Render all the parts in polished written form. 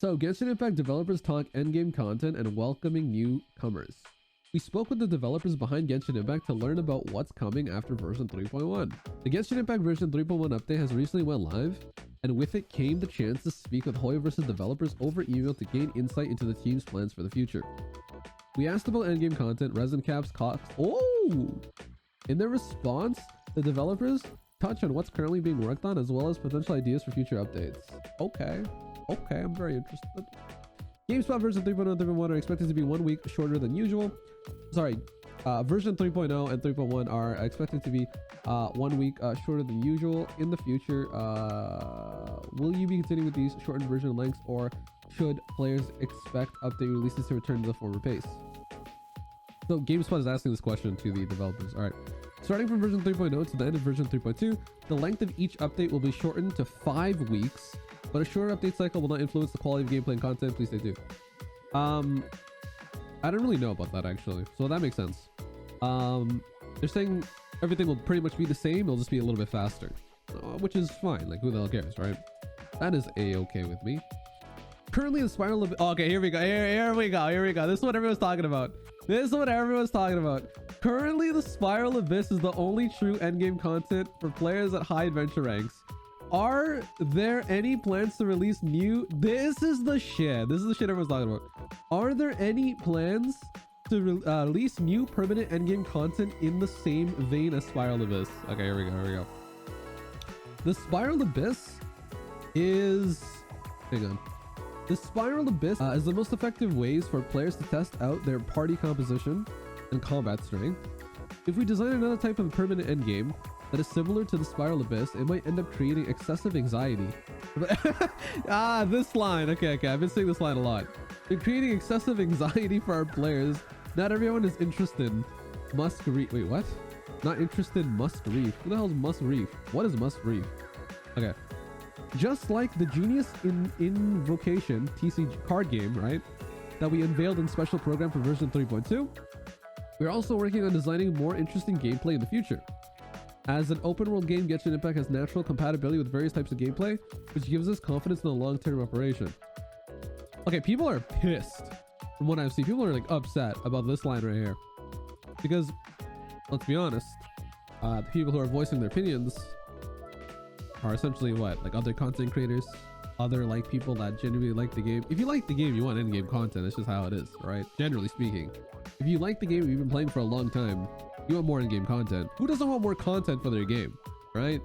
So, Genshin Impact developers talk endgame content and welcoming newcomers. We spoke with the developers behind Genshin Impact to learn about what's coming after version 3.1. The Genshin Impact version 3.1 update has recently went live, and with it came the chance to speak with Hoyoverse's developers over email to gain insight into the team's plans for the future. We asked about endgame content, resin caps, costs. Oh! In their response, the developers touch on what's currently being worked on as well as potential ideas for future updates. Okay, I'm very interested. Gamespot version 3.0 and 3.1 are expected to be 1 week shorter than usual. Sorry, version 3.0 and 3.1 are expected to be 1 week shorter than usual. In the future, will you be continuing with these shortened version lengths, or should players expect update releases to return to the former pace? So GameSpot is asking this question to the developers. All right. Starting from version 3.0 to the end of version 3.2, the length of each update will be shortened to 5 weeks, but a shorter update cycle will not influence the quality of gameplay and content. Please stay tuned. I don't really know about that actually, so that makes sense. They're saying everything will pretty much be the same, it'll just be a little bit faster, which is fine. Like, who the hell cares, right? That is a-okay with me. Currently the spiral of... okay, here we go. Here we go. This is what everyone's talking about. Currently, the Spiral Abyss is the only true endgame content for players at high adventure ranks. Are there any plans to release new... This is the shit everyone's talking about. Are there any plans to release new permanent endgame content in the same vein as Spiral Abyss? Okay, here we go. The Spiral Abyss is... hang on. The Spiral Abyss is the most effective ways for players to test out their party composition and combat strength. If we design another type of permanent endgame that is similar to the Spiral Abyss, it might end up creating excessive anxiety. This line. Okay. I've been saying this line a lot. In creating excessive anxiety for our players, not everyone is interested. Musk Reef. Wait, what? Not interested. Musk Reef. Who the hell is Musk Reef? What is Musk Reef? Okay. Just like the Genius Invocation TCG card game, right? That we unveiled in special program for version 3.2. We're also working on designing more interesting gameplay in the future. As an open world game, Genshin Impact has natural compatibility with various types of gameplay, which gives us confidence in the long-term operation. Okay, people are pissed from what I've seen. People are like upset about this line right here. Because, let's be honest, the people who are voicing their opinions are essentially what? Like other content creators, other like people that genuinely like the game. If you like the game, you want endgame content. That's just how it is, right? Generally speaking. If you like the game, you've been playing for a long time, you want more in-game content. Who doesn't want more content for their game, right?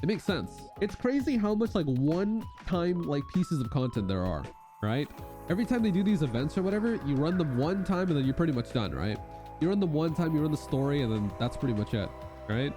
It makes sense. It's crazy how much like one-time like pieces of content there are, right? Every time they do these events or whatever, you run them one time and then you're pretty much done, right? You run them one time, you run the story, and then that's pretty much it, right?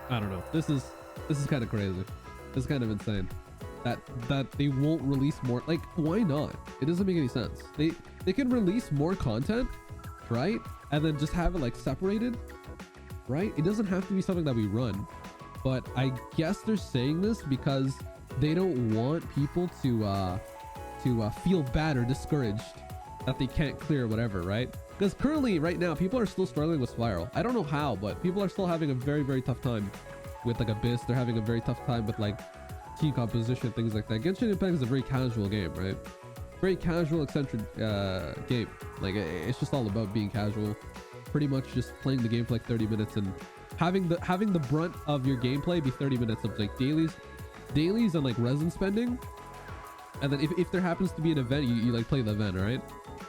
I don't know. This is kind of crazy. This is kind of insane. That they won't release more. Like, why not? It doesn't make any sense. They can release more content, right? And then just have it like separated, right? It doesn't have to be something that we run. But I guess they're saying this because they don't want people to feel bad or discouraged that they can't clear whatever, right? Because currently, right now, people are still struggling with Spiral. I don't know how, but people are still having a very, very tough time with like Abyss. They're having a very tough time with like team composition, things like that. Genshin Impact is a very casual game, right? Very casual, eccentric game. Like, it's just all about being casual. Pretty much just playing the game for like 30 minutes and having the brunt of your gameplay be 30 minutes of like dailies and like resin spending. And then if there happens to be an event, you like play the event, right?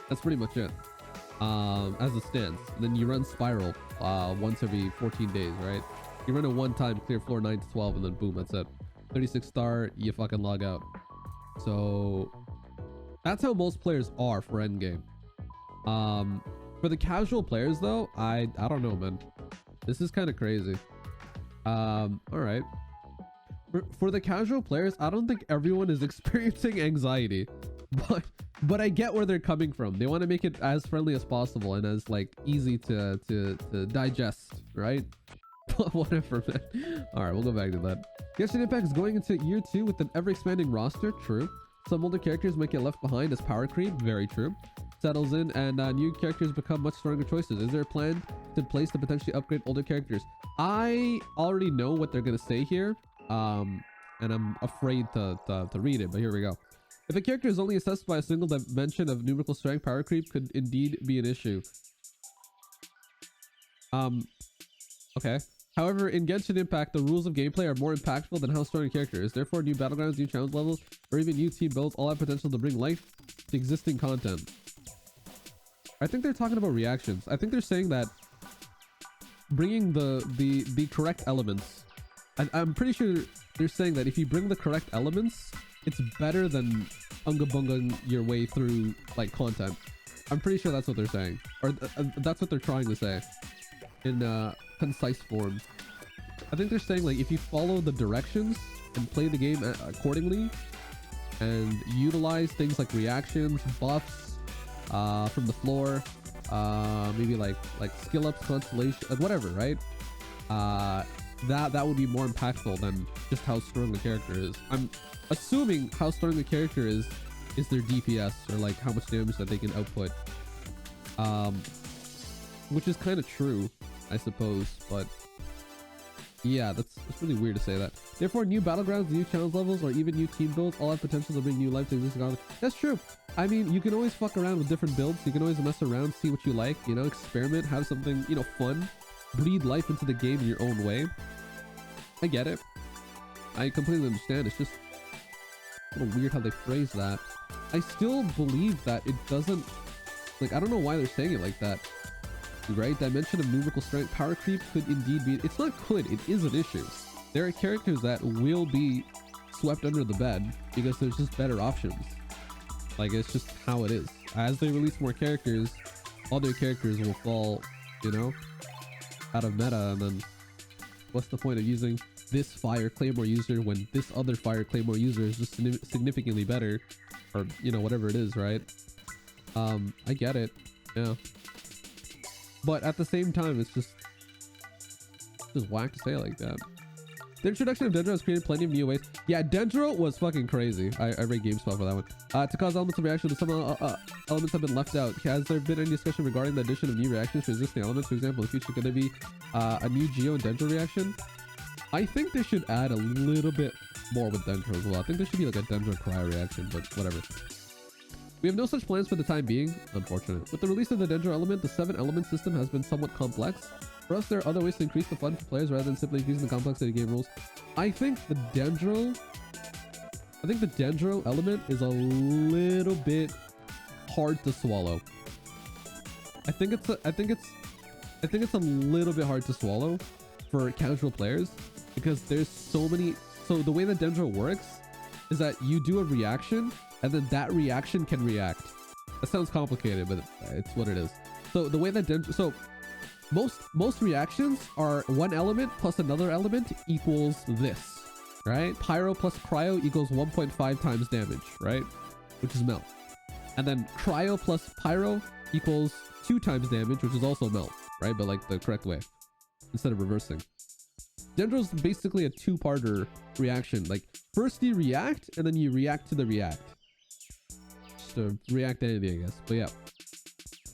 That's pretty much it. As it stands. And then you run Spiral once every 14 days, right? You run it one time, clear floor 9 to 12, and then boom, that's it. 36 star, you fucking log out. So that's how most players are for endgame. For the casual players though, I don't know, man. This is kind of crazy. All right. For the casual players, I don't think everyone is experiencing anxiety, but I get where they're coming from. They want to make it as friendly as possible and as like easy to digest, right? Whatever, man. All right, we'll go back to that. Genshin Impact is going into year 2 with an ever-expanding roster. True. Some older characters might get left behind as power creep. Very true. Settles in and new characters become much stronger choices. Is there a plan in place to potentially upgrade older characters? I already know what they're gonna say here, and I'm afraid to read it, but here we go. If a character is only assessed by a single dimension of numerical strength, power creep could indeed be an issue. Okay. However, in Genshin Impact, the rules of gameplay are more impactful than how strong a character is. Therefore, new battlegrounds, new challenge levels, or even new team builds all have potential to bring life to existing content. I think they're talking about reactions. I think they're saying that bringing the correct elements. I'm pretty sure they're saying that if you bring the correct elements, it's better than unga bungaing your way through like content. I'm pretty sure that's what they're saying, or that's what they're trying to say in concise form. I think they're saying like if you follow the directions and play the game accordingly and utilize things like reactions, buffs from the floor, maybe like skill ups, constellation, whatever, right? That would be more impactful than just how strong the character is. I'm assuming how strong the character is their DPS, or like how much damage that they can output, which is kind of true, I suppose, but yeah, it's really weird to say that. Therefore, new battlegrounds, new challenge levels, or even new team builds all have potential to bring new life to existing content. That's true. I mean, you can always fuck around with different builds. You can always mess around, see what you like, you know, experiment, have something, you know, fun, breathe life into the game in your own way. I get it. I completely understand. It's just a little weird how they phrase that. I still believe that it doesn't, like, I don't know why they're saying it like that. Right? Dimension of numerical strength, power creep could indeed be, it's not could, it is an issue. There are characters that will be swept under the bed because there's just better options. Like, it's just how it is. As they release more characters, other characters will fall, you know, out of meta, and then what's the point of using this fire claymore user when this other fire claymore user is just significantly better, or, you know, whatever it is, right? I get it, yeah. But at the same time, it's just whack to say it like that. The introduction of Dendro has created plenty of new ways. Yeah, Dendro was fucking crazy. I rate GameSpot for that one. To cause elements of reaction, some elements have been left out. Has there been any discussion regarding the addition of new reactions to existing elements? For example, in the future, could there be a new Geo and Dendro reaction? I think they should add a little bit more with Dendro as well. I think there should be like a Dendro cryo reaction, but whatever. We have no such plans for the time being, unfortunate. With the release of the Dendro element, the 7-element system has been somewhat complex. For us, there are other ways to increase the fun for players rather than simply increasing the complexity of game rules. I think the Dendro element is a little bit hard to swallow. I think it's a little bit hard to swallow for casual players because there's so many. So the way that Dendro works is that you do a reaction and then that reaction can react. That sounds complicated, but it's what it is. So the way that Dendro, so most reactions are one element plus another element equals this, right? Pyro plus cryo equals 1.5 times damage, right? Which is melt. And then cryo plus pyro equals 2 times damage, which is also melt, right? But like the correct way, instead of reversing. Dendro's basically a two-parter reaction. Like first you react and then you react to the react. To react to anything, I guess. But yeah.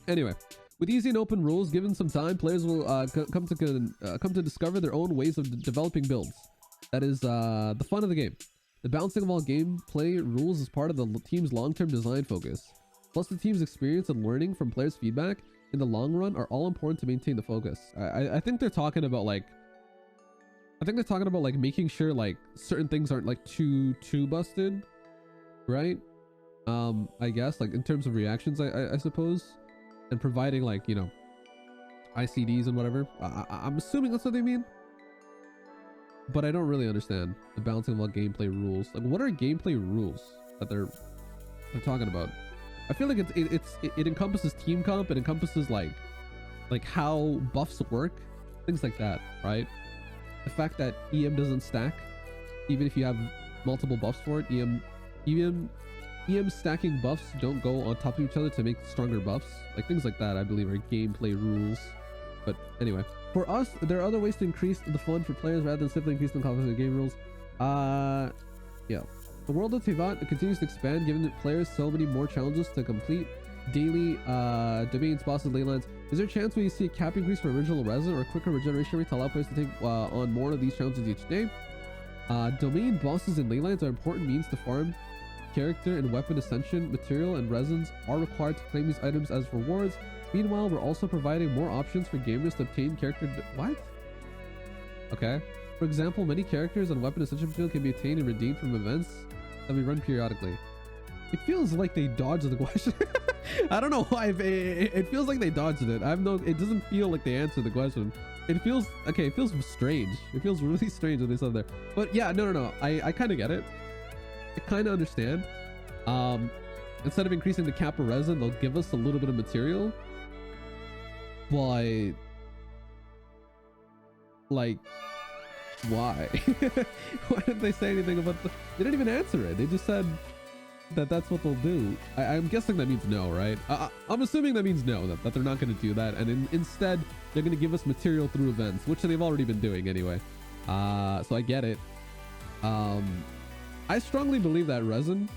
Anyway, with easy and open rules, given some time, players will come to discover their own ways of developing builds. That is the fun of the game. The balancing of all gameplay rules is part of the team's long-term design focus. Plus, the team's experience and learning from players' feedback in the long run are all important to maintain the focus. I think they're talking about like. I think they're talking about like making sure like certain things aren't like too busted, right? I guess like in terms of reactions, I suppose, and providing like, you know, ICDs and whatever. I'm assuming that's what they mean, but I don't really understand the balancing of all gameplay rules. Like, what are gameplay rules that they're talking about? I feel like it encompasses team comp. It encompasses like how buffs work, things like that, right? The fact that EM doesn't stack, even if you have multiple buffs for it. EM stacking buffs don't go on top of each other to make stronger buffs. Like things like that, I believe, are gameplay rules. But anyway, for us, there are other ways to increase the fun for players rather than simply increasing the complexity of game rules. Yeah. The world of Tevat continues to expand, giving the players so many more challenges to complete. Daily domains, bosses, ley lines. Is there a chance we see a cap increase for original resin or a quicker regeneration rate to allow players to take on more of these challenges each day? Domain, bosses, and ley lines are important means to farm character and weapon ascension material and resins are required to claim these items as rewards. Meanwhile, we're also providing more options for gamers to obtain character. What? Okay. For example, many characters and weapon ascension material can be obtained and redeemed from events that we run periodically. It feels like they dodged the question. I don't know why. It feels like they dodged it. It doesn't feel like they answered the question. It feels okay. It feels strange. It feels really strange when they said there. But yeah, no. I kind of get it. I kind of understand. Instead of increasing the cap of resin, they'll give us a little bit of material. But like, why? Why didn't they say anything about the? They didn't even answer it. They just said that that's what they'll do. I'm guessing that means no, right? I'm assuming that means no, that they're not going to do that, and instead they're going to give us material through events, which they've already been doing anyway. So I get it. I strongly believe that resin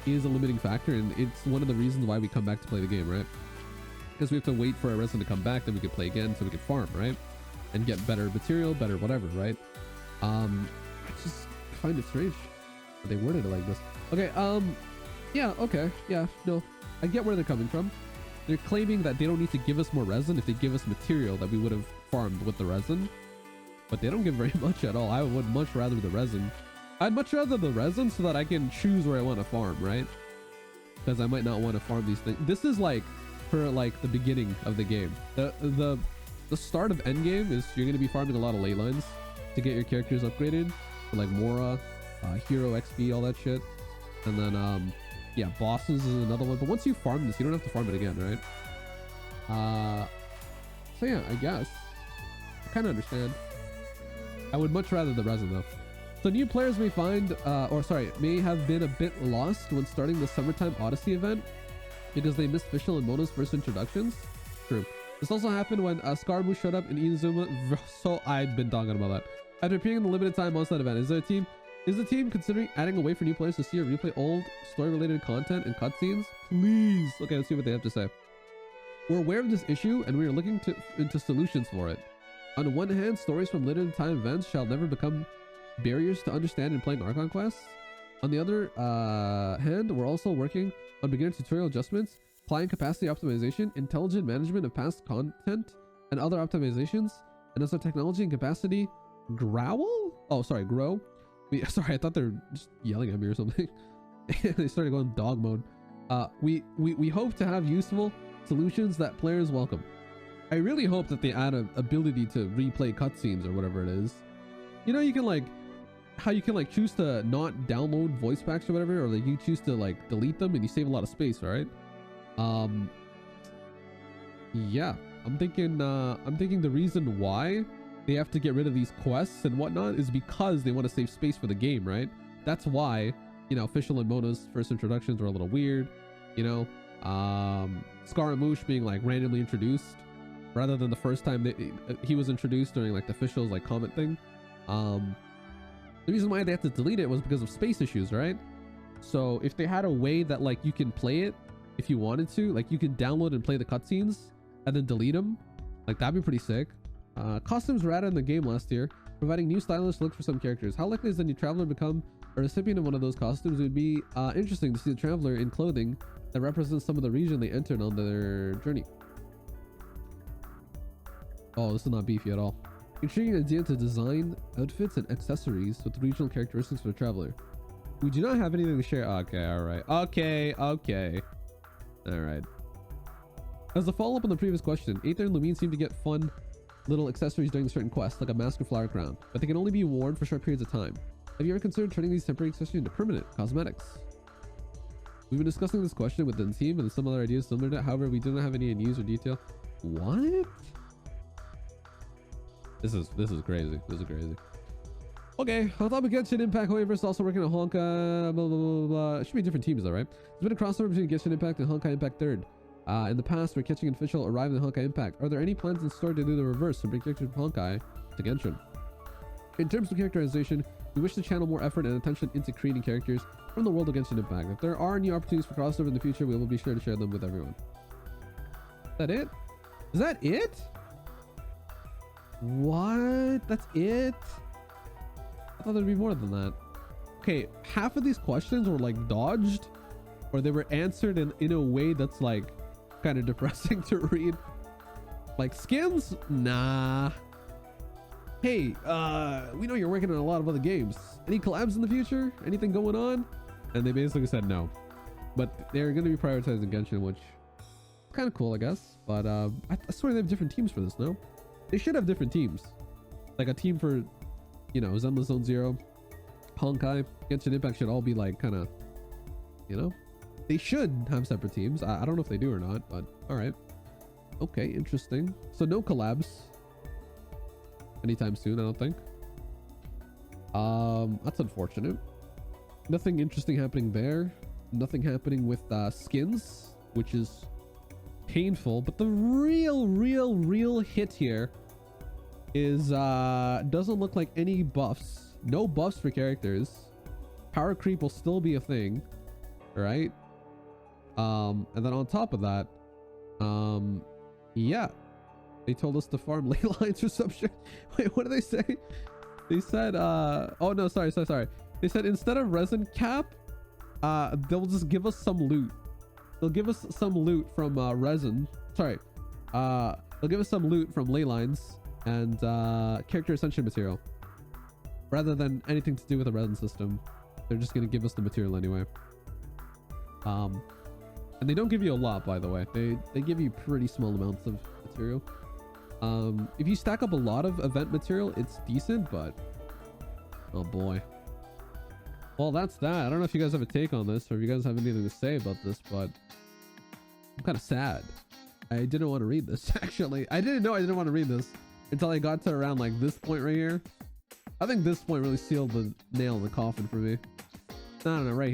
is a limiting factor, and it's one of the reasons why we come back to play the game, right? Because we have to wait for our resin to come back, then we can play again, so we can farm, right? And get better material, better whatever, right? I just find it strange that they worded it like this. Okay, yeah, okay, yeah, no, I get where they're coming from. They're claiming that they don't need to give us more resin if they give us material that we would have farmed with the resin, but they don't give very much at all. I would much rather the resin. I'd much rather the resin so that I can choose where I want to farm, right? Because I might not want to farm these things. This is like for like the beginning of the game. The start of Endgame is you're going to be farming a lot of ley lines to get your characters upgraded, for like Mora, hero XP, all that shit. And then yeah, bosses is another one. But once you farm this, you don't have to farm it again, right? So yeah, I guess I kind of understand. I would much rather the resin though. So new players may find, may have been a bit lost when starting the Summertime Odyssey event because they missed Fischl and Mona's first introductions. True. This also happened when Scaramouche showed up in Inazuma. So I've been talking about that. After appearing in the limited time monster event, is the team considering adding a way for new players to see or replay old story-related content and cutscenes? Please. Okay, let's see what they have to say. We're aware of this issue and we are looking into solutions for it. On the one hand, stories from limited time events shall never become barriers to understand in playing Archon quests. On the other hand, we're also working on beginner tutorial adjustments, client capacity optimization, intelligent management of past content, and other optimizations. And as our technology and capacity grow. Sorry, I thought they were just yelling at me or something. They started going dog mode. We hope to have useful solutions that players welcome. I really hope that they add an ability to replay cutscenes or whatever it is. You know, you can like how you can like choose to not download voice packs or whatever, or like you choose to like delete them and you save a lot of space, right? Yeah, I'm thinking the reason why they have to get rid of these quests and whatnot is because they want to save space for the game, right? That's why, you know, Fischl and Mona's first introductions were a little weird, you know. Scaramouche being like randomly introduced rather than the first time that he was introduced during like the Fischl's like comment thing. The reason why they had to delete it was because of space issues, right? So if they had a way that like you can play it if you wanted to, like you can download and play the cutscenes and then delete them, like that'd be pretty sick. Costumes were added in the game last year, providing new stylish looks for some characters. How likely is the new traveler become a recipient of one of those costumes? It would be interesting to see the traveler in clothing that represents some of the region they entered on their journey. Oh, this is not beefy at all. Intriguing idea to design outfits and accessories with regional characteristics for the traveler. We do not have anything to share. Okay, alright. Okay. Alright. As a follow-up on the previous question, Aether and Lumine seem to get fun little accessories during certain quests, like a mask or flower crown, but they can only be worn for short periods of time. Have you ever considered turning these temporary accessories into permanent cosmetics? We've been discussing this question within the team and some other ideas similar to that. However, we do not have any in use or detail. What? This is crazy. This is crazy. Okay, on top of Genshin Impact, Hoyoverse is also working on Honkai, blah, blah, blah, blah. It should be different teams though, right? There's been a crossover between Genshin Impact and Honkai Impact 3rd. In the past, where catching official arrived in Honkai Impact. Are there any plans in store to do the reverse to bring characters from Honkai to Genshin? In terms of characterization, we wish to channel more effort and attention into creating characters from the world of Genshin Impact. If there are new opportunities for crossover in the future, we will be sure to share them with everyone. Is that it? Is that it? What? That's it? I thought there'd be more than that. okay, half of these questions were like dodged, or they were answered in a way that's like kind of depressing to read. Like skins? Nah. Hey, we know you're working on a lot of other games. Any collabs in the future? Anything going on? And they basically said no. But they're going to be prioritizing Genshin, which is kind of cool, I guess. But I swear they have different teams for this, no? They should have different teams. Like a team for, you know, Zenless Zone Zero, Honkai, Genshin Impact should all be like kind of, you know? They should have separate teams. I don't know if they do or not, but all right. Okay, interesting. So no collabs anytime soon, I don't think. That's unfortunate. Nothing interesting happening there. Nothing happening with skins, which is painful. But the real hit here is doesn't look like any buffs. No buffs for characters. Power creep will still be a thing, right? And then on top of that, yeah, they told us to farm ley lines or some shit. Wait, what did they say? They said, oh no, sorry. They said instead of resin cap, they'll just give us some loot. They'll give us some loot from resin. Sorry, they'll give us some loot from ley lines and character ascension material, rather than anything to do with the resin system. They're just gonna give us the material anyway. And they don't give you a lot, by the way. They give you pretty small amounts of material. If you stack up a lot of event material, it's decent, but oh boy. Well, that's that. I don't know if you guys have a take on this, or if you guys have anything to say about this, but I'm kind of sad. I didn't want to read this, actually. I didn't know I didn't want to read this until I got to around like this point right here. I think this point really sealed the nail in the coffin for me. No, right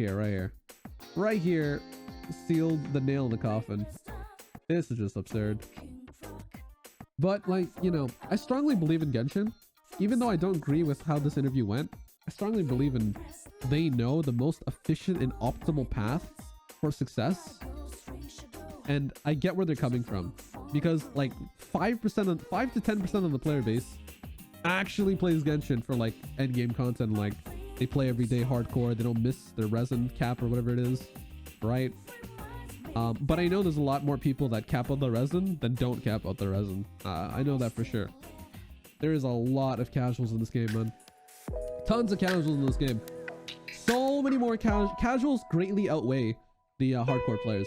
here sealed the nail in the coffin. This is just absurd. But like, you know, I strongly believe in Genshin. Even though I don't agree with how this interview went, I strongly believe in they know the most efficient and optimal path for success. And I get where they're coming from, because like 5 to 10% of the player base actually plays Genshin for like endgame content. Like they play every day hardcore. They don't miss their resin cap or whatever it is, right? But I know there's a lot more people that cap out the resin than don't cap out the resin. I know that for sure. There is a lot of casuals in this game, man. Tons of casuals in this game. So many more casuals greatly outweigh the hardcore players.